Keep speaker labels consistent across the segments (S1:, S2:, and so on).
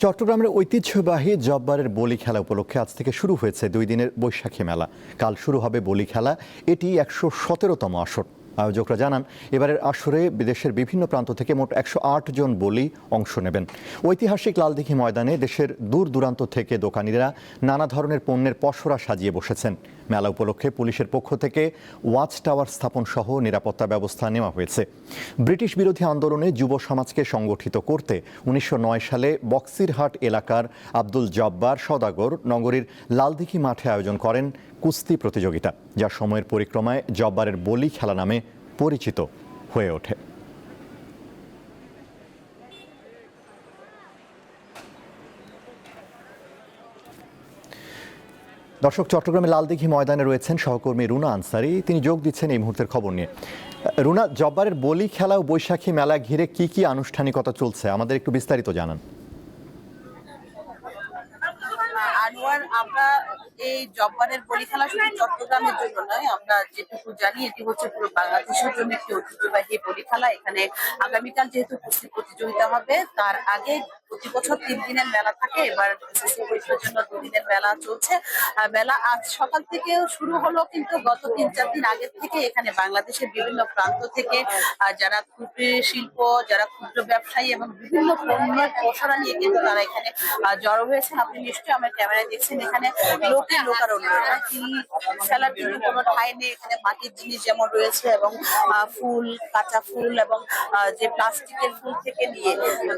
S1: চট্টগ্রামের ঐতিহ্যবাহী জব্বারের বলি খেলা উপলক্ষে আজ থেকে শুরু হয়েছে 2 দিনের বৈশাখী মেলা। কাল শুরু হবে বলি খেলা। এটি 117তম আসর। আয়োজকরা জানান, এবারের আসরে বিদেশের বিভিন্ন প্রান্ত থেকে মোট 108 জন বলি অংশ নেবেন। ঐতিহাসিক লালদিঘি ময়দানে দেশের দূর দূরান্ত থেকে দোকানিরা নানা ধরনের পণ্যের পসরা সাজিয়ে বসেছেন। মেলা উপলক্ষে পুলিশের পক্ষ থেকে ওয়াচ টাওয়ার স্থাপন সহ নিরাপত্তা ব্যবস্থা নেওয়া হয়েছে। ব্রিটিশ বিরোধী আন্দোলনে যুব সমাজকে সংগঠিত করতে 1909 সালে বক্সিরহাট এলাকার আব্দুল জব্বার সওদাগর নগরীর লালদিঘি মাঠে আয়োজন করেন কুস্তি প্রতিযোগিতা, যা সময়ের পরিক্রমায় জব্বারের বলি খেলা নামে পরিচিত হয়ে ওঠে। দর্শক, চট্টগ্রামের লালদিঘি ময়দানে রয়েছেন সহকর্মী রুনা আনসারি। তিনি যোগ দিচ্ছেন এই মুহূর্তের খবর নিয়ে। রুনা, জব্বারের বলি খেলা ও বৈশাখী মেলা ঘিরে কি কি আনুষ্ঠানিকতা চলছে, আমাদের একটু বিস্তারিত জানান।
S2: আনোয়ার, আমরা এই জব্বারের বলি খেলা শুধু চট্টগ্রামের জন্য নয়, আমরা যেটুকু জানি এটি হচ্ছে পুরো বাংলাদেশের জন্য একটি ঐতিহ্যবাহী বলি খেলা। এখানে আগামীকাল যেহেতু কুস্তি প্রতিযোগিতা হবে, তার আগে প্রতি বছর 3 দিনের মেলা থাকে। এবার এসএসসি পরীক্ষার জন্য 2 দিনের মেলা চলছে। মেলা আজ সকাল থেকে শুরু হলো, কিন্তু গত 3-4 দিন আগের থেকে এখানে বাংলাদেশের বিভিন্ন প্রান্ত থেকে যারা কুটির শিল্প, যারা ক্ষুদ্র ব্যবসায়ী এবং বিভিন্ন পণ্যের পসরা নিয়ে কিন্তু তারা এখানে জড়ো হয়েছেন। আপনি নিশ্চয়ই আমার ক্যামেরায় দেখছেন, এখানে লোকে লোকারণ্য, ফেলার জন্য কোনো ঠাঁই নেই। এখানে মাটির জিনিস যেমন রয়েছে এবং ফুল, কাঁচা ফুল এবং যে প্লাস্টিকের ফুল থেকে নিয়ে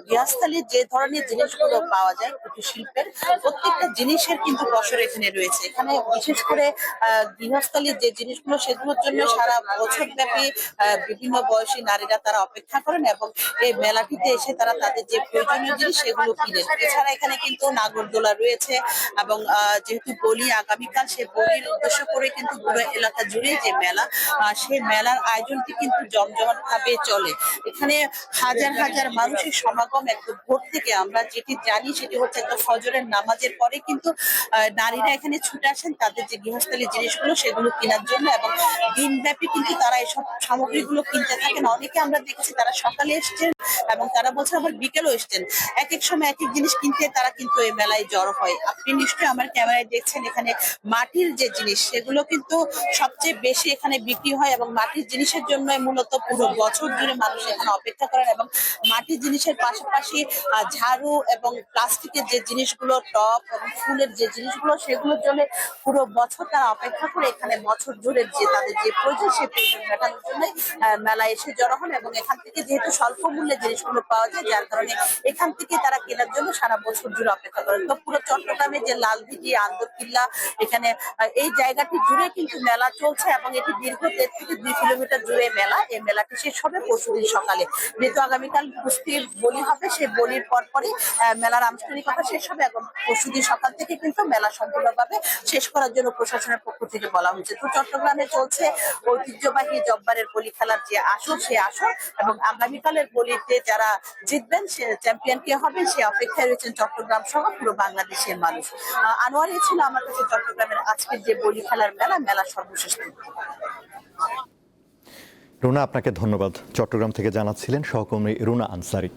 S2: গৃহস্থালির যে ধরনের জিনিসগুলো পাওয়া যায় কুটির শিল্পের, প্রত্যেকটা জিনিসের কিন্তু পসরা এখানে রয়েছে। এখানে বিশেষ করে গৃহস্থালির যে জিনিসগুলো, সেগুলোর জন্য সারা বছর ব্যাপী বিভিন্ন বয়সী নারীরা তারা অপেক্ষা করেন এবং এই মেলাটিতে এসে তারা তাদের যে প্রয়োজনীয় জিনিস সেগুলো কিনেন। এছাড়া এখানে কিন্তু নাগরদোলা রয়েছে এবং যেহেতু বলি আগামীকাল, সেই বলির উদ্দেশ্য করে কিন্তু পুরো এলাকা জুড়ে যে মেলা, সেই মেলার আয়োজনটি কিন্তু জমজমাট ভাবে চলে। এখানে হাজার হাজার মানুষের সমাগম একদম ভোর থেকে। আমরা যেটি জানি সেটি হচ্ছে একটা ফজরের নামাজের পরে কিন্তু নারীরা এখানে ছুটে আসেন তাদের যে গৃহস্থালী জিনিসগুলো সেগুলো কেনার জন্য, এবং দিনব্যাপী কিন্তু তারা এসব সামগ্রীগুলো কিনতে থাকেন। অনেকে আমরা দেখছি তারা সকালে এসছেন এবং তারা বলছেন আবার বিকেলও এসছেন। এক এক সময় এক এক জিনিস কিনতে তারা কিন্তু এই মেলায় জড়ো হয়। আপনি নিশ্চয়ই আমার ক্যামেরায় দেখছেন, এখানে মাটির যে জিনিস সেগুলো কিন্তু সবচেয়ে বেশি এখানে বিক্রি হয় এবং মাটির জিনিসের জন্য মূলত পুরো বছর জুড়ে মানুষ এখানে অপেক্ষা করেন। এবং মাটির জিনিসের পাশাপাশি ঝাড়ু এবং প্লাস্টিকের যে জিনিসগুলো, টপ এবং ফুলের যে জিনিসগুলো, সেগুলোর জন্য পুরো বছর তারা অপেক্ষা করে এখানে বছর জুড়ে যে তাদের যে প্রয়োজন সেই প্রয়োজন মেটানোর জন্য মেলায় এসে জড়ো হন। এবং এখান থেকে যেহেতু স্বল্প মূল্যে জিনিসগুলো পাওয়া যায়, যার কারণে এখান থেকে তারা কেনার জন্য সারা বছর জুড়ে অপেক্ষা করেন। তো পুরো চট্টগ্রামে যে লালদিঘি, আন্দরকিল্লা, এখানে এই জায়গাটি জুড়ে কিন্তু মেলা চলছে এবং এটি দীর্ঘ 1.5 থেকে 2 কিলোমিটার জুড়ে মেলা। এই মেলাটি শেষ হবে পরশুদিন সকালে। যেহেতু আগামীকাল কুস্তির বলি হবে, সেই বলির পরপরই মেলার আনুষ্ঠানিকতা শেষ হবে এবং পরশুদিন সকাল থেকে কিন্তু মেলা সম্পূর্ণভাবে শেষ করার জন্য প্রশাসনের পক্ষ থেকে বলা হয়েছে। তো চট্টগ্রামে চলছে ঐতিহ্যবাহী জব্বারের বলি খেলার যে আসর, সে আসর, এবং আগামীকালের বলিতে যারা জিতবেন, সে চ্যাম্পিয়ন কে হবে, সে অপেক্ষায় রয়েছেন চট্টগ্রাম সহ পুরো বাংলাদেশের মানুষ। আনোয়ার, এই ছিল আমার কাছে চট্টগ্রামের আজকের যে বলি খেলার মেলার সর্বশেষ।
S1: রুনা, আপনাকে ধন্যবাদ। চট্টগ্রাম থেকে জানাচ্ছিলেন সহকর্মী রুনা আনসারি।